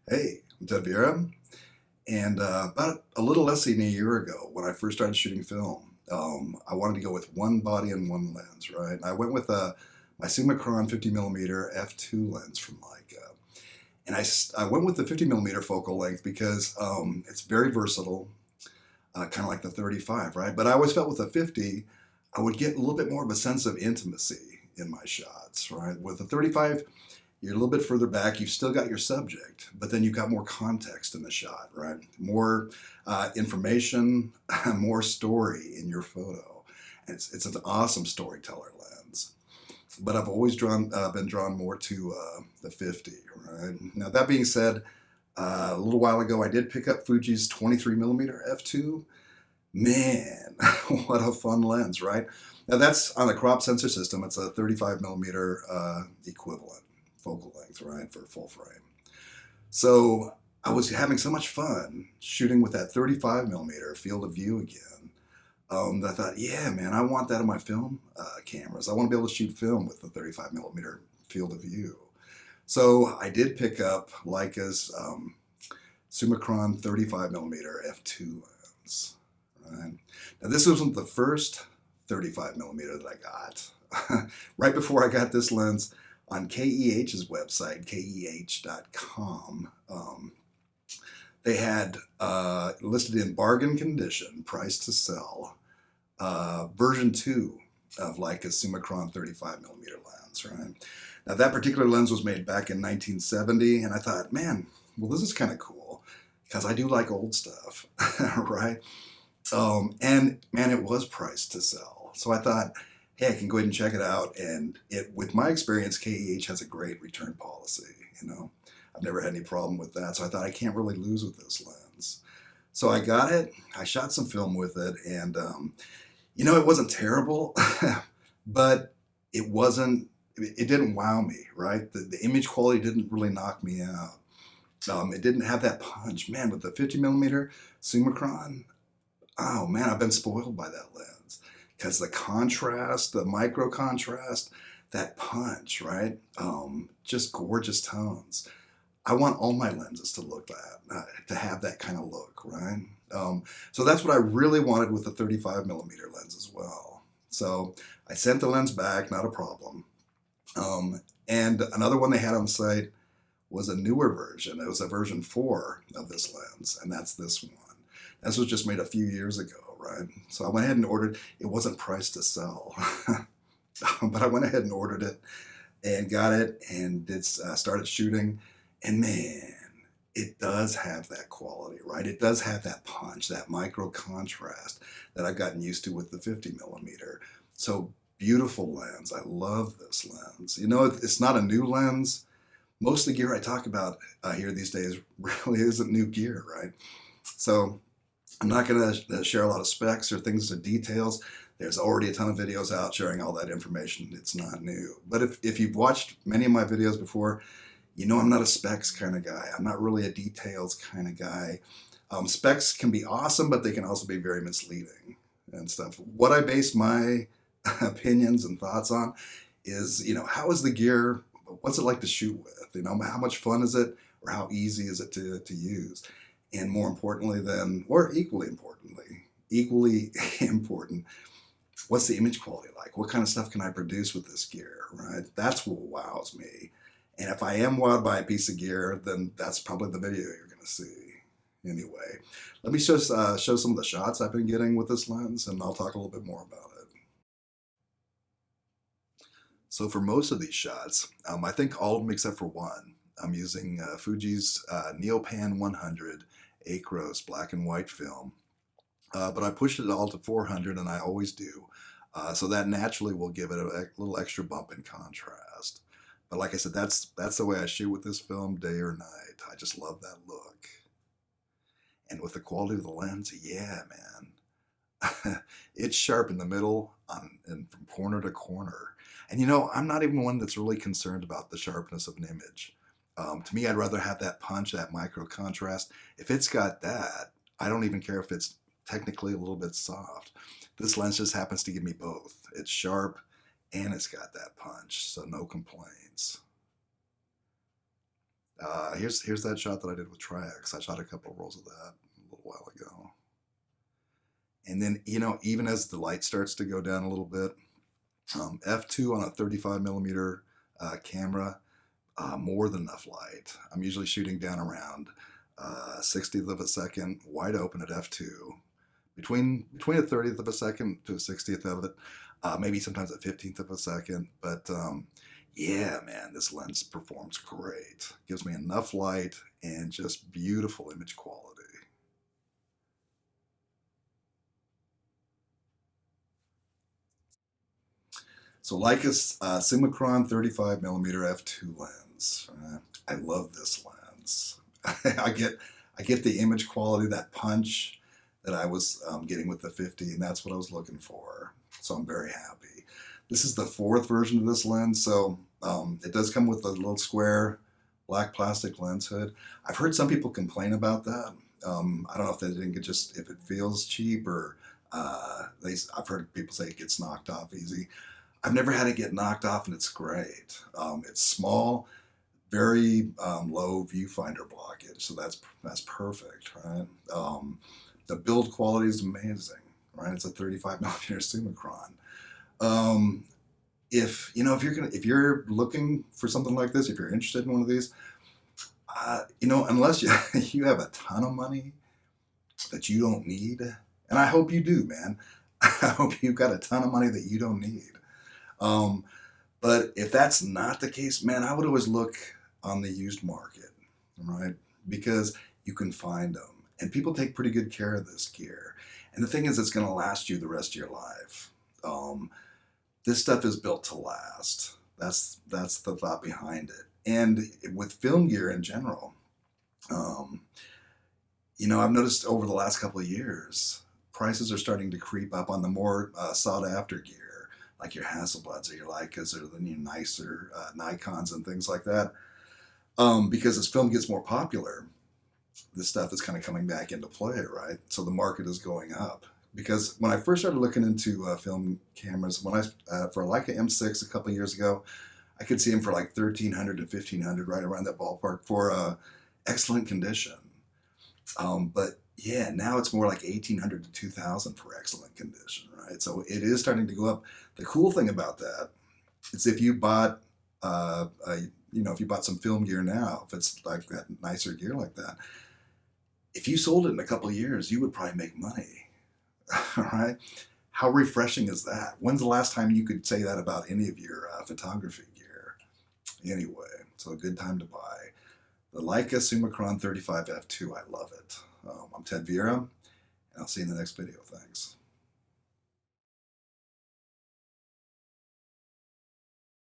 Hey, I'm Vieira, and about a little less than a year ago, when I first started shooting film, I wanted to go with one body and one lens, right? And I went with my Summicron 50mm f2 lens from Leica, and I went with the 50mm focal length because it's very versatile, kind of like the 35, right? But I always felt with the 50, I would get a little bit more of a sense of intimacy in my shots, right? With the 35, you're a little bit further back. You've still got your subject, but then you've got more context in the shot, right? More information, more story in your photo. And it's an awesome storyteller lens. But I've always been drawn more to the 50, right? Now that being said, a little while ago I did pick up Fuji's 23mm f2. Man, what a fun lens, right? Now that's on the crop sensor system. It's a 35mm equivalent focal length, right, for full frame. So I was having so much fun shooting with that 35mm field of view again. That I thought, yeah, man, I want that in my film cameras. I want to be able to shoot film with the 35mm field of view. So I did pick up Leica's Summicron 35mm f2 lens. Right? Now this wasn't the first 35mm that I got. Right before I got this lens, on KEH's website, keh.com, they had listed in bargain condition, price to sell, version 2 of Leica's Summicron 35mm lens, right? Now that particular lens was made back in 1970, and I thought, man, well, this is kind of cool, because I do like old stuff, right? And man, it was priced to sell. So I thought, hey, I can go ahead and check it out. And with my experience, KEH has a great return policy. I've never had any problem with that. So I thought I can't really lose with this lens. So I got it. I shot some film with it, and it wasn't terrible, but it wasn't. It didn't wow me, right? The image quality didn't really knock me out. It didn't have that punch, man. With the 50mm Summicron, oh man, I've been spoiled by that lens because the contrast, the micro contrast, that punch, right? Just gorgeous tones. I want all my lenses to look that, to have that kind of look, right? So that's what I really wanted with the 35mm lens as well. So I sent the lens back, not a problem. And another one they had on the site was a newer version. It was a version 4 of this lens, and that's this one. This was just made a few years ago, right? So I went ahead and ordered. It wasn't priced to sell, but I went ahead and ordered it and got it and started shooting. And man, it does have that quality, right? It does have that punch, that micro contrast that I've gotten used to with the 50mm. So beautiful lens. I love this lens. It's not a new lens. Most of the gear I talk about here these days really isn't new gear, right? So I'm not going to share a lot of specs or things or details. There's already a ton of videos out sharing all that information. It's not new. But if you've watched many of my videos before, I'm not a specs kind of guy. I'm not really a details kind of guy. Specs can be awesome, but they can also be very misleading and stuff. What I base my opinions and thoughts on is, how is the gear, what's it like to shoot with? How much fun is it, or how easy is it to use? And more importantly or equally important, what's the image quality like? What kind of stuff can I produce with this gear, right? That's what wows me. And if I am wowed by a piece of gear, then that's probably the video you're going to see. Anyway, let me show some of the shots I've been getting with this lens, and I'll talk a little bit more about it. So for most of these shots, I think all of them except for one, I'm using Fuji's NEOPAN 100 ACROS black and white film. But I pushed it all to 400, and I always do. So that naturally will give it a little extra bump in contrast. But like I said, that's the way I shoot with this film, day or night. I just love that look. And with the quality of the lens, yeah, man. It's sharp in the middle and from corner to corner. And I'm not even one that's really concerned about the sharpness of an image. To me, I'd rather have that punch, that micro contrast. If it's got that, I don't even care if it's technically a little bit soft. This lens just happens to give me both. It's sharp and it's got that punch, so no complaints. Here's that shot that I did with Tri-X. I shot a couple of rolls of that a little while ago. And then, you know, even as the light starts to go down a little bit, f2 on a 35mm camera, more than enough light. I'm usually shooting down around 60th of a second, wide open at f2, between a 30th of a second to a 60th of it, maybe sometimes a 15th of a second. But yeah, man, this lens performs great. Gives me enough light and just beautiful image quality. So Leica's Summicron 35mm f2 lens. I love this lens. I get the image quality, that punch that I was getting with the 50, and that's what I was looking for. So I'm very happy. This is the fourth version of this lens, so it does come with a little square black plastic lens hood. I've heard some people complain about that. I don't know if they didn't get just if it feels cheap or I've heard people say it gets knocked off easy. I've never had it get knocked off, and it's great. It's small, very low viewfinder blockage, so that's perfect, right? The build quality is amazing, right? It's a 35mm Summicron. If you're looking for something like this, if you're interested in one of these, you know, unless you have a ton of money that you don't need, and I hope you do, man. I hope you've got a ton of money that you don't need. But if that's not the case, man, I would always look on the used market, right? Because you can find them, and people take pretty good care of this gear. And the thing is, it's going to last you the rest of your life. This stuff is built to last. That's the thought behind it. And with film gear in general, you know, I've noticed over the last couple of years, prices are starting to creep up on the more sought-after gear, like your Hasselblads or your Leicas or the new nicer Nikons and things like that. Because as film gets more popular, this stuff is kind of coming back into play, right? So the market is going up. Because when I first started looking into film cameras, when for a Leica M6 a couple of years ago, I could see them for like $1,300 to $1,500, right around that ballpark for excellent condition. But yeah, now it's more like $1,800 to $2,000 for excellent condition, right? So it is starting to go up. The cool thing about that is if you bought, if you bought some film gear now, if it's like that nicer gear like that, if you sold it in a couple of years, you would probably make money. All right. How refreshing is that? When's the last time you could say that about any of your photography gear? Anyway, so a good time to buy. The Leica Summicron 35 f2. I love it. I'm Ted Vieira, and I'll see you in the next video. Thanks.